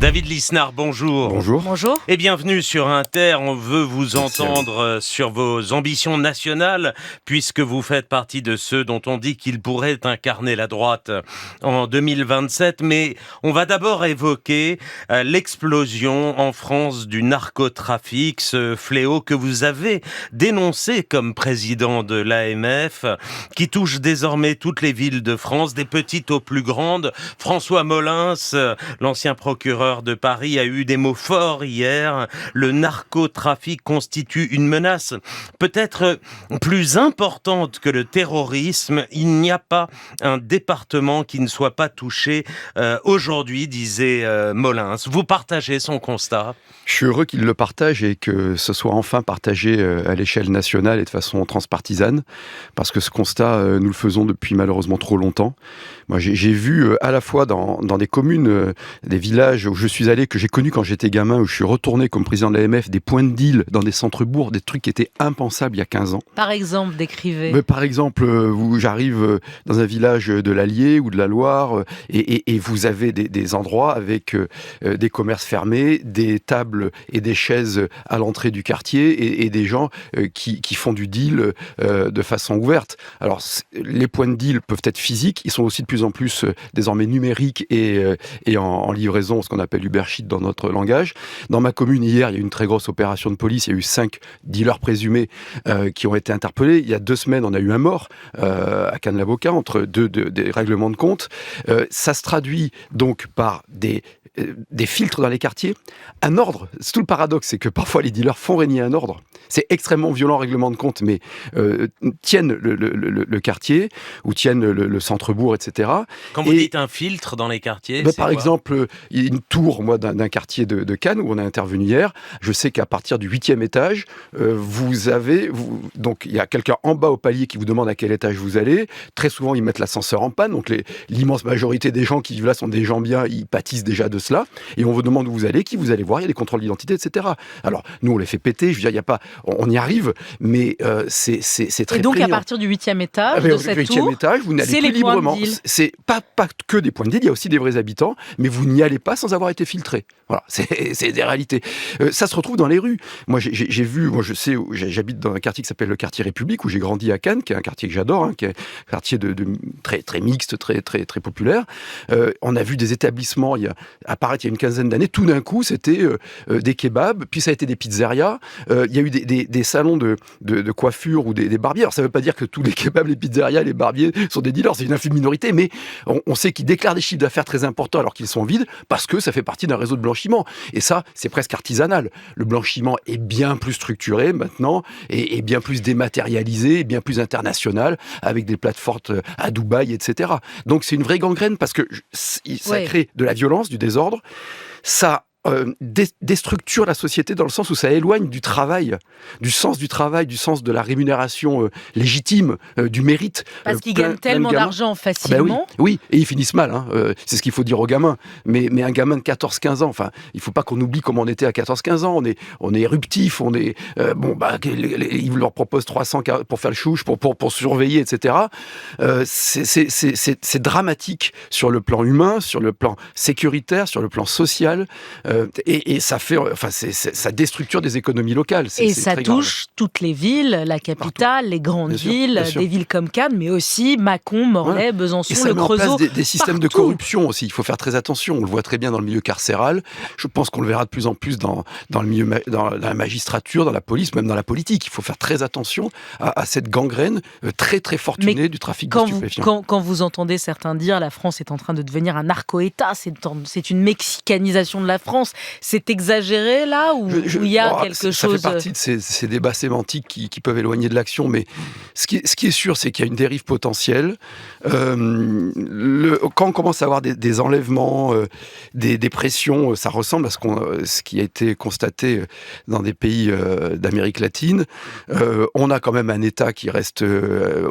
David Lisnard, bonjour. Bonjour. Bonjour. Et bienvenue sur Inter. On veut vous entendre sur vos ambitions nationales, puisque vous faites partie de ceux dont on dit qu'ils pourraient incarner la droite en 2027. Mais on va d'abord évoquer l'explosion en France du narcotrafic, ce fléau que vous avez dénoncé comme président de l'AMF, qui touche désormais toutes les villes de France, des petites aux plus grandes. François Molins, l'ancien procureur de Paris, a eu des mots forts hier. Le narcotrafic constitue une menace peut-être plus importante que le terrorisme. Il n'y a pas un département qui ne soit pas touché aujourd'hui, disait Molins. Vous partagez son constat ? Je suis heureux qu'il le partage et que ce soit enfin partagé à l'échelle nationale et de façon transpartisane, parce que ce constat, nous le faisons depuis malheureusement trop longtemps. Moi, j'ai vu à la fois dans des communes, des villages où je suis allé, que j'ai connus quand j'étais gamin, où je suis retourné comme président de l'AMF, des points de deal dans des centres-bourgs, des trucs qui étaient impensables il y a 15 ans. Par exemple, décrivez. Mais par exemple, où j'arrive dans un village de l'Allier ou de la Loire, et vous avez des endroits avec des commerces fermés, des tables et des chaises à l'entrée du quartier, et des gens qui font du deal de façon ouverte. Alors, les points de deal peuvent être physiques, ils sont aussi de plus en plus désormais numériques et en livraison, ce qu'on appelle Uber Sheet dans notre langage. Dans ma commune, hier, il y a eu une très grosse opération de police, il y a eu 5 dealers présumés qui ont été interpellés. Il y a 2 semaines, on a eu un mort à Cannes-la-Boca, entre des règlements de compte. Ça se traduit donc par des filtres dans les quartiers, un ordre. C'est tout le paradoxe, c'est que parfois les dealers font régner un ordre. C'est extrêmement violent, règlement de compte, mais tiennent le quartier, ou tiennent le centre-bourg, etc. Quand vous dites un filtre dans les quartiers, par exemple, il y a une tour, moi, d'un quartier de Cannes, où on a intervenu hier. Je sais qu'à partir du 8e étage, donc il y a quelqu'un en bas au palier qui vous demande à quel étage vous allez. Très souvent, ils mettent l'ascenseur en panne, donc l'immense majorité des gens qui vivent là sont des gens bien, ils pâtissent déjà de cela, et on vous demande où vous allez, qui vous allez voir, il y a des contrôles d'identité, etc. Alors, nous, on les fait péter, je veux dire, il y a pas, on y arrive, mais c'est très Et donc, prégnant. à partir du 8e étage de cette tour, vous n'allez plus librement. C'est pas que des points de deal, il y a aussi des vrais habitants, mais vous n'y allez pas sans avoir été filtré. Voilà, c'est des réalités. Ça se retrouve dans les rues. Moi, j'ai vu, je sais, j'habite dans un quartier qui s'appelle le quartier République, où j'ai grandi à Cannes, qui est un quartier que j'adore, qui est un quartier de très, très mixte, très, très, très populaire. On a vu des établissements apparaître il y a une quinzaine d'années. Tout d'un coup, c'était des kebabs, puis ça a été des pizzerias. Il y a eu des salons de coiffure ou des barbiers. Alors, ça ne veut pas dire que tous les kebabs, les pizzerias, les barbiers sont des dealers, c'est une infime minorité, mais on sait qu'ils déclarent des chiffres d'affaires très importants alors qu'ils sont vides, parce que ça fait partie d'un réseau de blanchiment. Et ça, c'est presque artisanal. Le blanchiment est bien plus structuré maintenant, et bien plus dématérialisé, et bien plus international, avec des plateformes à Dubaï, etc. Donc c'est une vraie gangrène, parce que ça crée de la violence, du désordre, ça déstructure la société dans le sens où ça éloigne du travail, du sens de la rémunération légitime, du mérite. Parce qu'ils gagnent tellement d'argent facilement. Oui, et ils finissent mal, c'est ce qu'il faut dire aux gamins. Mais un gamin de 14-15 ans, enfin, il ne faut pas qu'on oublie comment on était à 14-15 ans, on est éruptif, ils leur proposent 300 pour faire le chouche, pour surveiller, etc. C'est dramatique sur le plan humain, sur le plan sécuritaire, sur le plan social. Et ça fait, ça déstructure des économies locales. Et ça touche toutes les villes, la capitale, les grandes villes, des villes comme Cannes, mais aussi Mâcon, Morlaix, Besançon, le Creusot. Et ça met en place des systèmes de corruption aussi. Il faut faire très attention. On le voit très bien dans le milieu carcéral. Je pense qu'on le verra de plus en plus dans la magistrature, dans la police, même dans la politique. Il faut faire très attention à cette gangrène très très fortunée du trafic de stupéfiants. Quand vous entendez certains dire la France est en train de devenir un narco-État, c'est une mexicanisation de la France. C'est exagéré là ou il y a quelque chose... Ça fait partie de ces débats sémantiques qui peuvent éloigner de l'action, mais ce qui est sûr, c'est qu'il y a une dérive potentielle. Quand on commence à avoir des enlèvements, des pressions, ça ressemble à ce qui a été constaté dans des pays d'Amérique latine. On a quand même un État qui reste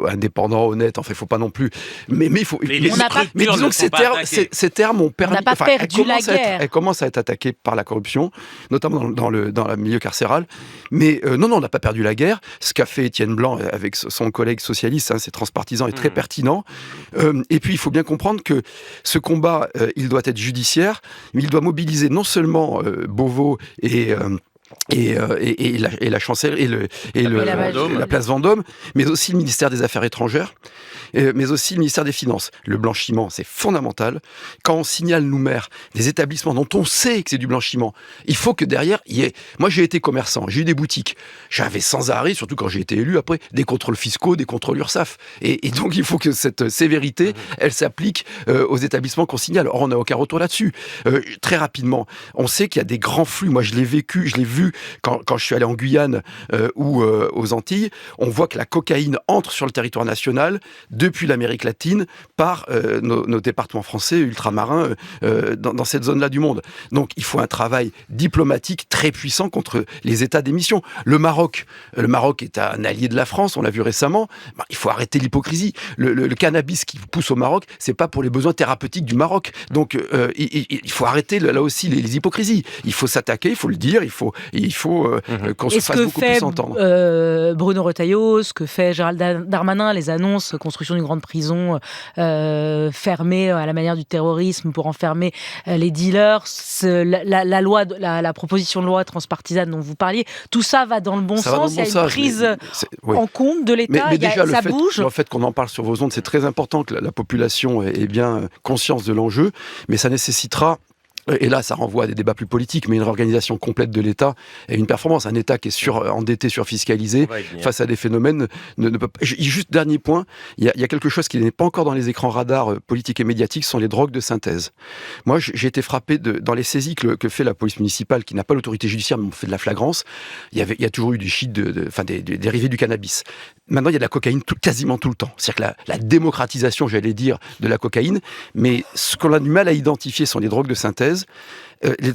indépendant, honnête, enfin il ne faut pas non plus... Mais il faut... Mais disons que ces termes ont permis... On n'a pas perdu la guerre. Elles commencent à être attaquées. attaqué par la corruption, notamment dans le milieu carcéral. Mais non, on n'a pas perdu la guerre. Ce qu'a fait Étienne Blanc avec son collègue socialiste, c'est transpartisan et très pertinent. Et puis, il faut bien comprendre que ce combat, il doit être judiciaire, mais il doit mobiliser non seulement Beauvau et la chancellerie la place Vendôme, mais aussi le ministère des Affaires étrangères, mais aussi le ministère des Finances. Le blanchiment, c'est fondamental. Quand on signale, nous, maires, des établissements dont on sait que c'est du blanchiment, il faut que derrière, il y ait... Moi, j'ai été commerçant, j'ai eu des boutiques. J'avais sans arrêt, surtout quand j'ai été élu, après, des contrôles fiscaux, des contrôles URSSAF. Et donc, il faut que cette sévérité, elle s'applique aux établissements qu'on signale. Or, on n'a aucun retour là-dessus. Très rapidement, on sait qu'il y a des grands flux. Moi, je l'ai vécu, je l'ai vu quand je suis allé en Guyane ou aux Antilles. On voit que la cocaïne entre sur le territoire national depuis l'Amérique latine par nos départements français, ultramarins, dans cette zone-là du monde. Donc il faut un travail diplomatique très puissant contre les États d'émission. Le Maroc est un allié de la France, on l'a vu récemment. Il faut arrêter l'hypocrisie. Le cannabis qui pousse au Maroc, c'est pas pour les besoins thérapeutiques du Maroc. Donc il faut arrêter là aussi les hypocrisies. Il faut s'attaquer, il faut le dire, il faut qu'on se fasse beaucoup plus entendre. Bruno Retailleau, ce que fait Gérald Darmanin, les annonces, construction d'une grande prison fermée à la manière du terrorisme pour enfermer les dealers, la proposition de loi transpartisane dont vous parliez, tout ça va dans le bon sens, il y a une prise en compte de l'État, mais déjà, ça bouge. Le fait qu'on en parle sur vos ondes, c'est très important que la population ait bien conscience de l'enjeu, mais ça nécessitera... Et là, ça renvoie à des débats plus politiques, mais une réorganisation complète de l'État et une performance. Un État qui est surendetté, surfiscalisé, face à des phénomènes, ne peut pas... Juste dernier point, il y a quelque chose qui n'est pas encore dans les écrans radars politiques et médiatiques, ce sont les drogues de synthèse. Moi, j'ai été frappé dans les saisies que fait la police municipale, qui n'a pas l'autorité judiciaire, mais on fait de la flagrance. Il y a toujours eu du shit, des dérivés du cannabis. Maintenant, il y a de la cocaïne quasiment tout le temps. C'est-à-dire que la démocratisation, j'allais dire, de la cocaïne, mais ce qu'on a du mal à identifier sont les drogues de synthèse.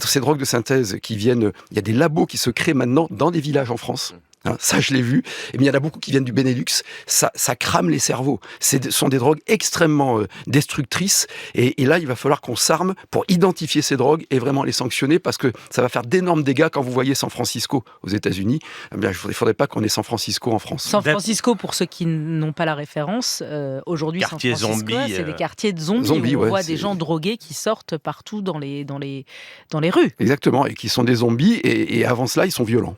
Ces drogues de synthèse qui viennent... Il y a des labos qui se créent maintenant dans des villages en France. Ça, je l'ai vu. Et bien, il y en a beaucoup qui viennent du Benelux. Ça crame les cerveaux. Ce sont des drogues extrêmement destructrices. Et là, il va falloir qu'on s'arme pour identifier ces drogues et vraiment les sanctionner parce que ça va faire d'énormes dégâts quand vous voyez San Francisco aux États-Unis. Eh bien, il ne faudrait pas qu'on ait San Francisco en France. San Francisco, pour ceux qui n'ont pas la référence, aujourd'hui, San Francisco, c'est des quartiers de zombies où on voit des gens drogués qui sortent partout dans les rues. Exactement, et qui sont des zombies. Et avant cela, ils sont violents.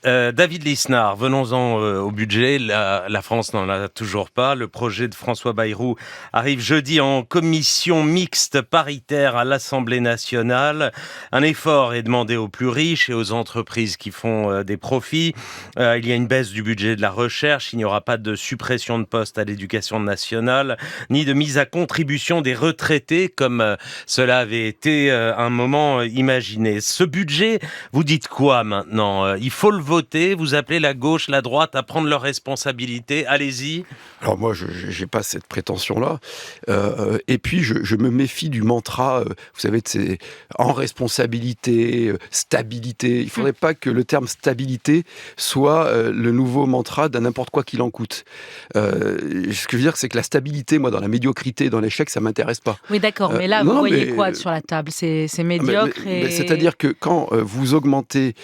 David Lisnard, venons-en au budget. La France n'en a toujours pas. Le projet de François Bayrou arrive jeudi en commission mixte paritaire à l'Assemblée nationale. Un effort est demandé aux plus riches et aux entreprises qui font des profits. Il y a une baisse du budget de la recherche. Il n'y aura pas de suppression de postes à l'éducation nationale, ni de mise à contribution des retraités, comme cela avait été un moment imaginé. Ce budget, vous dites quoi maintenant ? Il faut le voter, vous appelez la gauche, la droite à prendre leurs responsabilités, allez-y. Alors moi, je n'ai pas cette prétention-là. Et puis, je me méfie du mantra, vous savez, en responsabilité, stabilité. Il ne faudrait pas que le terme stabilité soit le nouveau mantra d'un n'importe quoi qu'il en coûte. Ce que je veux dire, c'est que la stabilité, moi, dans la médiocrité, dans l'échec, ça ne m'intéresse pas. Oui, d'accord, mais là, vous voyez quoi sur la table ? C'est médiocre C'est-à-dire que quand vous augmentez...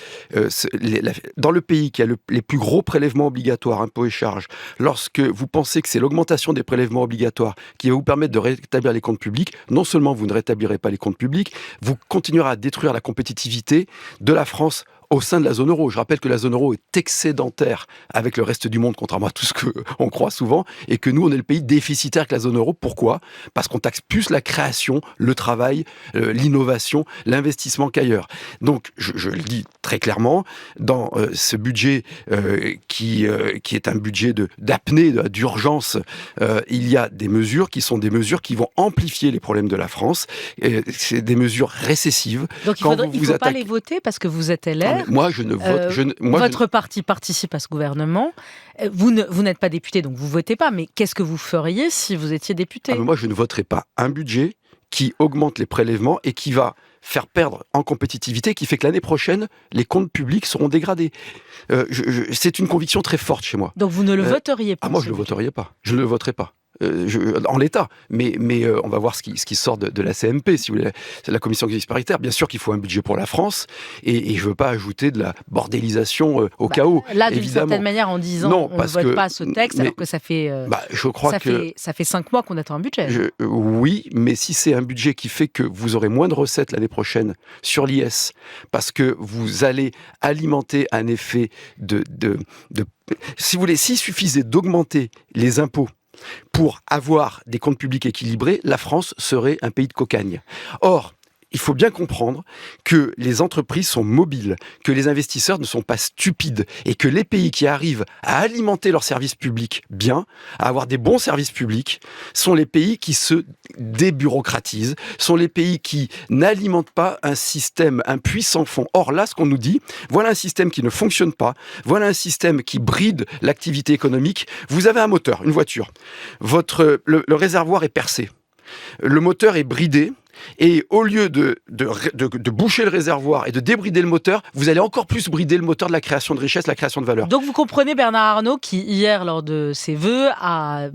dans le pays qui a les plus gros prélèvements obligatoires, impôts et charges, lorsque vous pensez que c'est l'augmentation des prélèvements obligatoires qui va vous permettre de rétablir les comptes publics, non seulement vous ne rétablirez pas les comptes publics, vous continuerez à détruire la compétitivité de la France au sein de la zone euro. Je rappelle que la zone euro est excédentaire avec le reste du monde, contrairement à tout ce qu'on croit souvent, et que nous, on est le pays déficitaire avec la zone euro. Pourquoi ? Parce qu'on taxe plus la création, le travail, l'innovation, l'investissement qu'ailleurs. Donc, je le dis très clairement, dans ce budget qui est un budget d'apnée, d'urgence, il y a des mesures qui sont des mesures qui vont amplifier les problèmes de la France. C'est des mesures récessives. Donc, il ne faut pas les voter parce que vous êtes LR. Moi, je ne vote... votre parti participe à ce gouvernement. Vous n'êtes pas député, donc vous ne votez pas. Mais qu'est-ce que vous feriez si vous étiez député ? Moi, je ne voterai pas un budget qui augmente les prélèvements et qui va faire perdre en compétitivité, qui fait que l'année prochaine, les comptes publics seront dégradés. C'est une conviction très forte chez moi. Donc vous ne le voteriez pas ? Moi, je ne le voterai pas. Je ne le voterai pas. en l'état. Mais on va voir ce qui sort de la CMP, si vous voulez, la commission mixte paritaire. Bien sûr qu'il faut un budget pour la France, et je veux pas ajouter de la bordélisation au chaos. Là, d'une certaine manière, en disant non, on ne vote pas ce texte, alors que ça fait ça fait 5 mois qu'on attend un budget. Oui, mais si c'est un budget qui fait que vous aurez moins de recettes l'année prochaine sur l'IS, parce que vous allez alimenter un effet si vous voulez, s'il suffisait d'augmenter les impôts pour avoir des comptes publics équilibrés, la France serait un pays de cocagne. Or, il faut bien comprendre que les entreprises sont mobiles, que les investisseurs ne sont pas stupides et que les pays qui arrivent à alimenter leurs services publics bien, à avoir des bons services publics, sont les pays qui se débureaucratisent, sont les pays qui n'alimentent pas un système, un puits sans fond. Or là, ce qu'on nous dit, voilà un système qui ne fonctionne pas, voilà un système qui bride l'activité économique. Vous avez un moteur, une voiture, le réservoir est percé, le moteur est bridé, et au lieu de boucher le réservoir et de débrider le moteur, vous allez encore plus brider le moteur de la création de richesse, la création de valeur. Donc vous comprenez Bernard Arnault qui, hier, lors de ses vœux, a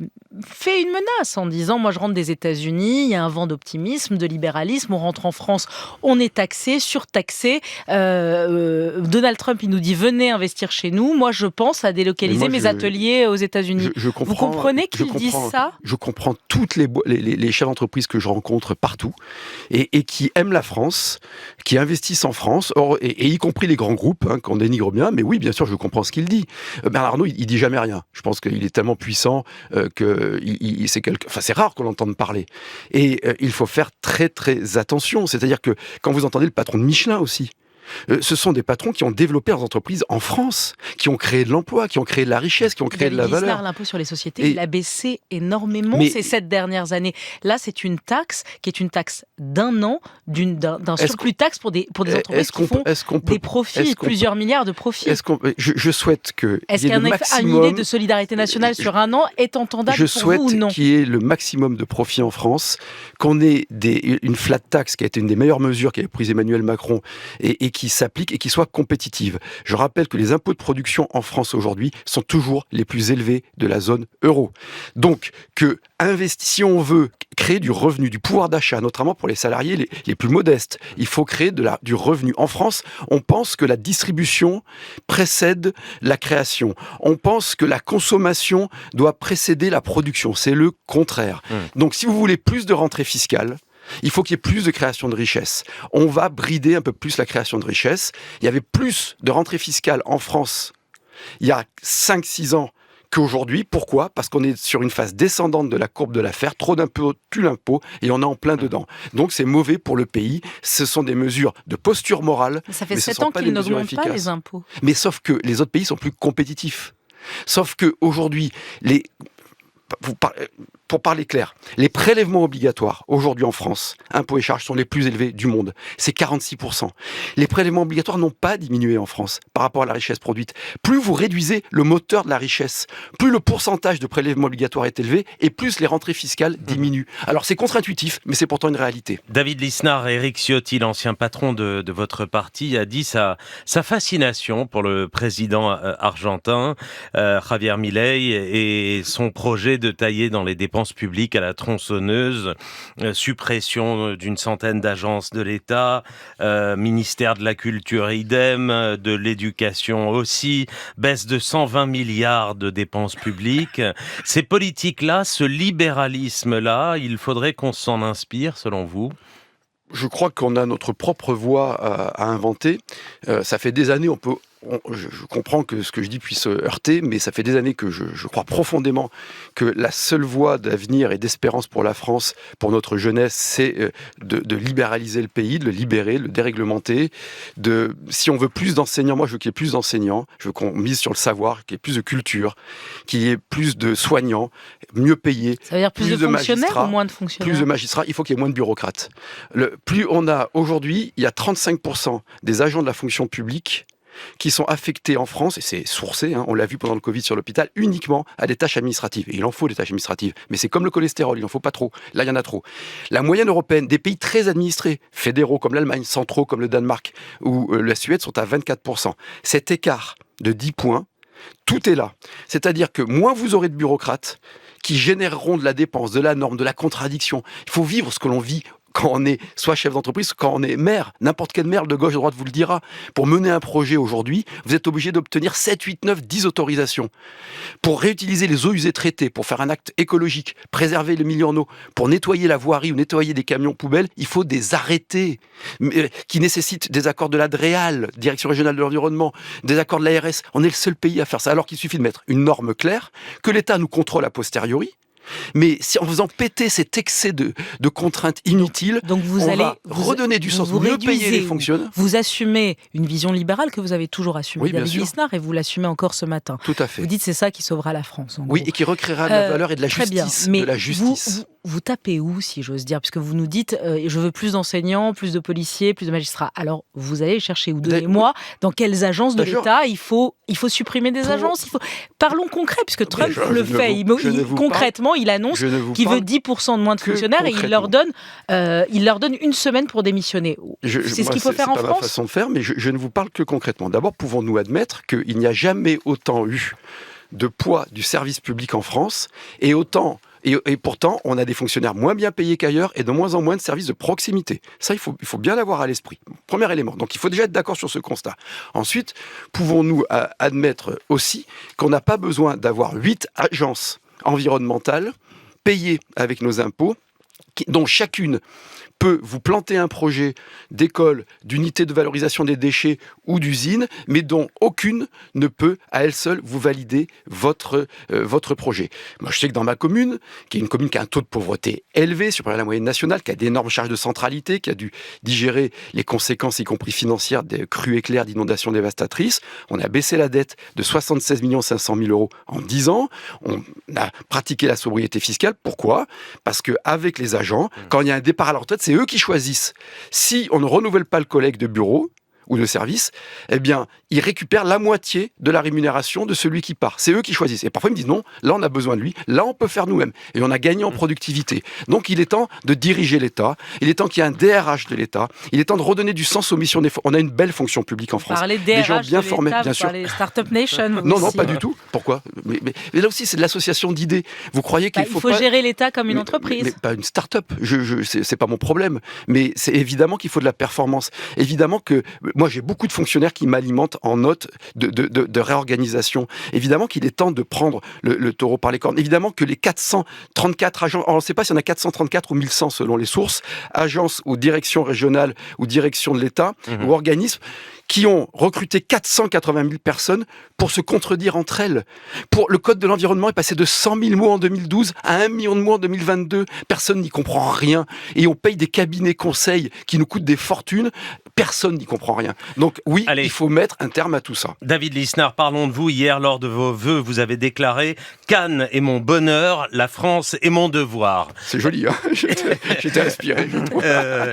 fait une menace en disant « Moi, je rentre des États-Unis, il y a un vent d'optimisme, de libéralisme, on rentre en France, on est taxé, surtaxé. Donald Trump, il nous dit « Venez investir chez nous. Moi, je pense à délocaliser mes ateliers aux États-Unis. » Vous comprenez qu'ils disent ça ? Je comprends toutes les chefs d'entreprise que je rencontre partout, et qui aiment la France, qui investissent en France, et y compris les grands groupes, qu'on dénigre bien, mais oui, bien sûr, je comprends ce qu'il dit. Bernard Arnault, il dit jamais rien. Je pense qu'il est tellement puissant que c'est rare qu'on l'entende parler. Et il faut faire très, très attention. C'est-à-dire que quand vous entendez le patron de Michelin aussi, ce sont des patrons qui ont développé leurs entreprises en France, qui ont créé de l'emploi, qui ont créé de la richesse, qui ont créé de la valeur. L'impôt sur les sociétés, il a baissé énormément ces 7 dernières années. Là, c'est une taxe qui est une taxe d'un an, d'un surplus de taxe pour des entreprises qui font des profits, plusieurs milliards de profits. Je souhaite que Est-ce qu'une idée de solidarité nationale sur un an est entendable pour vous ou non ? Je souhaite qu'il y ait le maximum de profits en France, qu'on ait une flat tax qui a été une des meilleures mesures qu'avait prise Emmanuel Macron et qui s'applique et qui soit compétitive. Je rappelle que les impôts de production en France aujourd'hui sont toujours les plus élevés de la zone euro. Donc, si on veut créer du revenu, du pouvoir d'achat, notamment pour les salariés les plus modestes, il faut créer du revenu. En France, on pense que la distribution précède la création. On pense que la consommation doit précéder la production. C'est le contraire. Donc, si vous voulez plus de rentrée fiscale, il faut qu'il y ait plus de création de richesse. On va brider un peu plus la création de richesse. Il y avait plus de rentrée fiscale en France il y a 5-6 ans qu'aujourd'hui. Pourquoi ? Parce qu'on est sur une phase descendante de la courbe de l'affaire. Trop d'impôts tue l'impôt et on est en plein dedans. Donc c'est mauvais pour le pays. Ce sont des mesures de posture morale. Ça fait 7 ans qu'ils n'augmentent pas les impôts. Mais sauf que les autres pays sont plus compétitifs. Sauf qu'aujourd'hui, pour parler clair, les prélèvements obligatoires, aujourd'hui en France, impôts et charges, sont les plus élevés du monde. C'est 46%. Les prélèvements obligatoires n'ont pas diminué en France par rapport à la richesse produite. Plus vous réduisez le moteur de la richesse, plus le pourcentage de prélèvements obligatoires est élevé et plus les rentrées fiscales diminuent. Alors c'est contre-intuitif, mais c'est pourtant une réalité. David Lisnard, Éric Ciotti, l'ancien patron de votre parti, a dit sa fascination pour le président argentin, Javier Milei, et son projet de tailler dans les dépenses publiques à la tronçonneuse, suppression d'une centaine d'agences de l'État, ministère de la Culture idem, de l'éducation aussi, baisse de 120 milliards de dépenses publiques. Ces politiques-là, ce libéralisme-là, il faudrait qu'on s'en inspire, selon vous ? Je crois qu'on a notre propre voie à inventer. Ça fait des années, je comprends que ce que je dis puisse heurter, mais ça fait des années que je crois profondément que la seule voie d'avenir et d'espérance pour la France, pour notre jeunesse, c'est de libéraliser le pays, de le libérer, de le déréglementer. Si on veut plus d'enseignants, moi je veux qu'il y ait plus d'enseignants, je veux qu'on mise sur le savoir, qu'il y ait plus de culture, qu'il y ait plus de soignants, mieux payés. Ça veut dire plus de fonctionnaires ou moins de fonctionnaires ? Plus de magistrats, il faut qu'il y ait moins de bureaucrates. Plus on a aujourd'hui, il y a 35% des agents de la fonction publique qui sont affectés en France, et c'est sourcé, on l'a vu pendant le Covid sur l'hôpital, uniquement à des tâches administratives. Et il en faut des tâches administratives, mais c'est comme le cholestérol, il n'en faut pas trop. Là, il y en a trop. La moyenne européenne, des pays très administrés, fédéraux comme l'Allemagne, centraux comme le Danemark ou la Suède, sont à 24%. Cet écart de 10 points, tout est là. C'est-à-dire que moins vous aurez de bureaucrates qui généreront de la dépense, de la norme, de la contradiction. Il faut vivre ce que l'on vit quand on est soit chef d'entreprise, quand on est maire. N'importe quel maire de gauche, de droite vous le dira. Pour mener un projet aujourd'hui, vous êtes obligé d'obtenir 7, 8, 9, 10 autorisations. Pour réutiliser les eaux usées traitées, pour faire un acte écologique, préserver le milieu en eau, pour nettoyer la voirie ou nettoyer des camions poubelles, il faut des arrêtés qui nécessitent des accords de la DREAL, Direction régionale de l'environnement, des accords de l'ARS. On est le seul pays à faire ça, alors qu'il suffit de mettre une norme claire, que l'État nous contrôle a posteriori. Mais si en faisant péter cet excès de contraintes inutiles, donc redonner du sens, mieux payer les fonctionnaires. Vous assumez une vision libérale que vous avez toujours assumée, oui, David Lisnard, et vous l'assumez encore ce matin. Tout à fait. Vous dites c'est ça qui sauvera la France. Oui, et qui recréera de la valeur et de la justice. Mais de la justice. Vous tapez où, si j'ose dire? Puisque vous nous dites je veux plus d'enseignants, plus de policiers, plus de magistrats. Alors, vous allez chercher où? Donnez-moi dans quelles agences de l'État il faut supprimer des agences. Parlons concret, puisque Trump le fait. Concrètement, il annonce qu'il veut 10% de moins de fonctionnaires et il leur donne une semaine pour démissionner. C'est ce qu'il faut faire en France? C'est pas ma façon de faire, mais je ne vous parle que concrètement. D'abord, pouvons-nous admettre qu'il n'y a jamais autant eu de poids du service public en France et pourtant, on a des fonctionnaires moins bien payés qu'ailleurs et de moins en moins de services de proximité. Ça, il faut bien l'avoir à l'esprit. Premier élément. Donc, il faut déjà être d'accord sur ce constat. Ensuite, pouvons-nous admettre aussi qu'on n'a pas besoin d'avoir 8 agences environnementales payées avec nos impôts, dont chacune peut vous planter un projet d'école, d'unité de valorisation des déchets ou d'usine, mais dont aucune ne peut, à elle seule, vous valider votre projet. Moi, je sais que dans ma commune, qui est une commune qui a un taux de pauvreté élevé, supérieur à la moyenne nationale, qui a d'énormes charges de centralité, qui a dû digérer les conséquences, y compris financières, des crues éclairs, d'inondations dévastatrices, on a baissé la dette de 76 500 000 euros en 10 ans, on a pratiqué la sobriété fiscale. Pourquoi ? Parce qu'avec les agents, quand il y a un départ à la retraite, c'est eux qui choisissent. Si on ne renouvelle pas le collègue de bureau ou de service, eh bien, ils récupèrent la moitié de la rémunération de celui qui part. C'est eux qui choisissent. Et parfois, ils me disent non, là, on a besoin de lui, là, on peut faire nous-mêmes. Et on a gagné en productivité. Donc, il est temps de diriger l'État. Il est temps qu'il y ait un DRH de l'État. Il est temps de redonner du sens aux missions des... On a une belle fonction publique en France. Parlez des gens bien formés, bien sûr. Parlez Startup Nation. Non, pas du tout. Pourquoi ? mais là aussi, c'est de l'association d'idées. Vous croyez qu'il faut gérer l'État comme une entreprise. Mais pas une start-up. C'est pas mon problème. Mais c'est évidemment qu'il faut de la performance. Évidemment que moi, j'ai beaucoup de fonctionnaires qui m'alimentent en notes de réorganisation. Évidemment qu'il est temps de prendre le taureau par les cornes. Évidemment que les 434 agents, on ne sait pas s'il y en a 434 ou 1100 selon les sources, agences ou directions régionales ou directions de l'État ou organismes, qui ont recruté 480 000 personnes pour se contredire entre elles. Le code de l'environnement est passé de 100 000 mots en 2012 à 1 million de mots en 2022. Personne n'y comprend rien. Et on paye des cabinets conseils qui nous coûtent des fortunes. Personne n'y comprend rien. Donc oui, il faut mettre un terme à tout ça. David Lisnard, parlons de vous. Hier, lors de vos vœux, vous avez déclaré « Cannes est mon bonheur, la France est mon devoir ». C'est joli, hein. J'étais inspiré. Je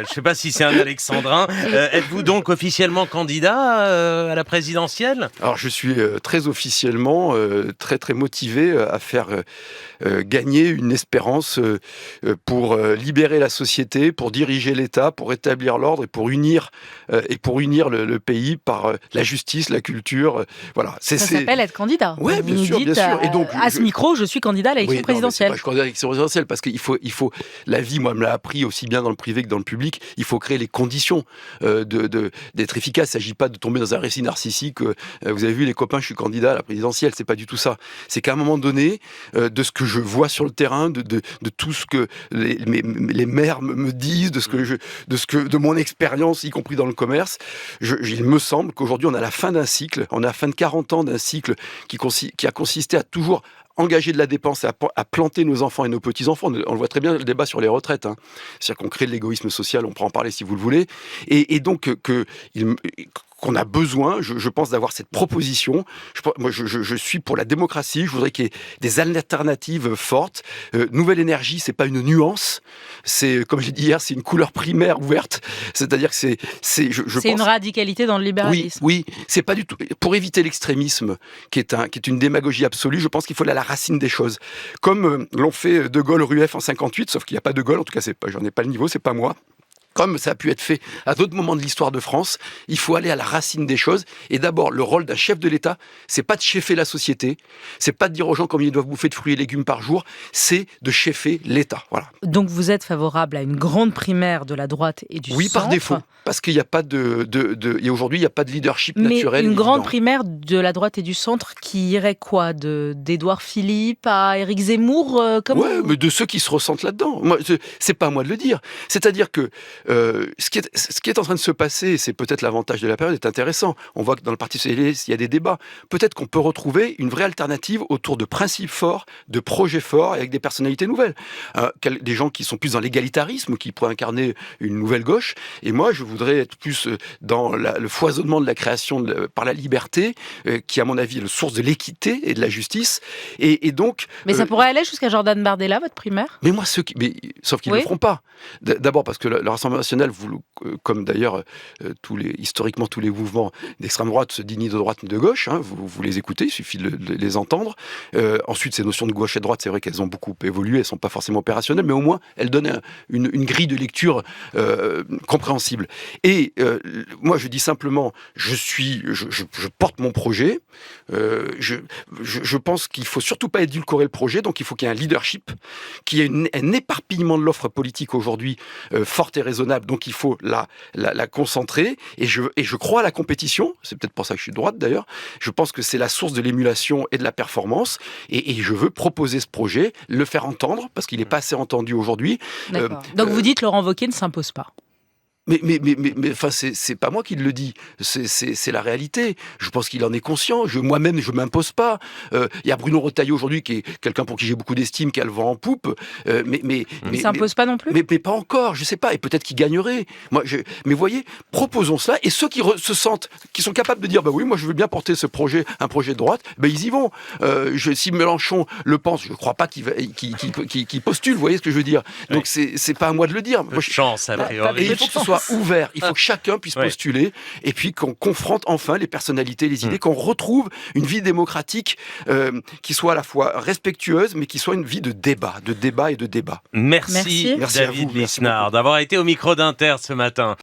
ne sais pas si c'est un alexandrin. Êtes-vous donc officiellement candidat à la présidentielle? Alors je suis très officiellement très très motivé à faire gagner une espérance pour libérer la société, pour diriger l'État, pour rétablir l'ordre et pour unir le pays par la justice, la culture. Voilà. Ça s'appelle être candidat. Oui, bien sûr. Et donc, à ce micro, je suis candidat à l'élection présidentielle. Je suis candidat à l'élection présidentielle parce qu'il faut, la vie, moi, me l'a appris aussi bien dans le privé que dans le public. Il faut créer les conditions d'être efficace. Il ne s'agit pas de tomber dans un récit narcissique. Vous avez vu, les copains, je suis candidat à la présidentielle. C'est pas du tout ça. C'est qu'à un moment donné, de ce que je vois sur le terrain, de tout ce que les maires me disent, de mon expérience, y compris dans le commerce, il me semble qu'aujourd'hui, on a la fin d'un cycle, on a la fin de 40 ans d'un cycle qui a consisté à toujours engager de la dépense et à planter nos enfants et nos petits-enfants. On le voit très bien, le débat sur les retraites. Hein. C'est-à-dire qu'on crée de l'égoïsme social, on pourra en parler si vous le voulez. Et donc, qu'on a besoin, je pense, d'avoir cette proposition. Moi, je suis pour la démocratie. Je voudrais qu'il y ait des alternatives fortes. Nouvelle énergie, c'est pas une nuance. C'est, comme j'ai dit hier, c'est une couleur primaire ouverte. C'est-à-dire que c'est une radicalité dans le libéralisme. Oui, c'est pas du tout. Pour éviter l'extrémisme, qui est une démagogie absolue, je pense qu'il faut aller à la racine des choses. Comme l'ont fait De Gaulle, Rueff en 58, sauf qu'il n'y a pas De Gaulle. En tout cas, j'en ai pas le niveau, c'est pas moi. comme ça a pu être fait à d'autres moments de l'histoire de France, il faut aller à la racine des choses. Et d'abord, le rôle d'un chef de l'État, c'est pas de chefer la société, c'est pas de dire aux gens combien ils doivent bouffer de fruits et légumes par jour, c'est de chefer l'État. Voilà. Donc vous êtes favorable à une grande primaire de la droite et du centre ? Oui, par défaut, parce qu'il n'y a pas et aujourd'hui, il n'y a pas de leadership naturel. Mais une grande évident. primaire de la droite et du centre qui irait quoi, d'Édouard Philippe à Éric Zemmour Ouais, mais de ceux qui se ressentent là-dedans. Moi, c'est pas à moi de le dire. C'est-à-dire que ce qui est en train de se passer, c'est peut-être l'avantage de la période, est intéressant. On voit que dans le Parti socialiste, il y a des débats. Peut-être qu'on peut retrouver une vraie alternative autour de principes forts, de projets forts, avec des personnalités nouvelles. Des gens qui sont plus dans l'égalitarisme, qui pourraient incarner une nouvelle gauche. Et moi, je voudrais être plus dans le foisonnement de la création par la liberté, qui, à mon avis, est la source de l'équité et de la justice. Et donc... Mais ça pourrait aller jusqu'à Jordan Bardella, votre primaire ? Mais moi, sauf qu'ils ne le feront pas. D'abord parce que le Rassemblement national, comme d'ailleurs historiquement tous les mouvements d'extrême droite se disent ni de droite ni de gauche, hein, vous les écoutez, il suffit de les entendre. Ensuite, ces notions de gauche et de droite, c'est vrai qu'elles ont beaucoup évolué, elles ne sont pas forcément opérationnelles, mais au moins, elles donnent une grille de lecture compréhensible. Et moi, je dis simplement, je porte mon projet, je pense qu'il ne faut surtout pas édulcorer le projet, donc il faut qu'il y ait un leadership, qu'il y ait un éparpillement de l'offre politique aujourd'hui forte et raisonnable, donc il faut la concentrer, et je crois à la compétition, c'est peut-être pour ça que je suis de droite d'ailleurs, je pense que c'est la source de l'émulation et de la performance, et je veux proposer ce projet, le faire entendre, parce qu'il n'est pas assez entendu aujourd'hui. D'accord. Donc vous dites Laurent Wauquiez ne s'impose pas. Mais enfin, c'est pas moi qui le dis, c'est la réalité. Je pense qu'il en est conscient. Moi-même, je m'impose pas. Il y a Bruno Retailleau aujourd'hui, qui est quelqu'un pour qui j'ai beaucoup d'estime, qui a le vent en poupe. Il s'impose pas non plus. Mais pas encore. Je sais pas. Et peut-être qu'il gagnerait. Mais voyez, proposons cela. Et ceux qui se sentent, qui sont capables de dire, bah oui, moi je veux bien porter ce projet, un projet de droite, bah ils y vont. Si Mélenchon le pense, je crois pas qu'il postule. Vous voyez ce que je veux dire. Donc c'est pas à moi de le dire. Chance a priori. Et il faut que ce soit ouvert, il faut que chacun puisse postuler, et puis qu'on confronte enfin les personnalités, les idées, qu'on retrouve une vie démocratique qui soit à la fois respectueuse, mais qui soit une vie de débat et de débat. Merci. David Lisnard d'avoir été au micro d'Inter ce matin.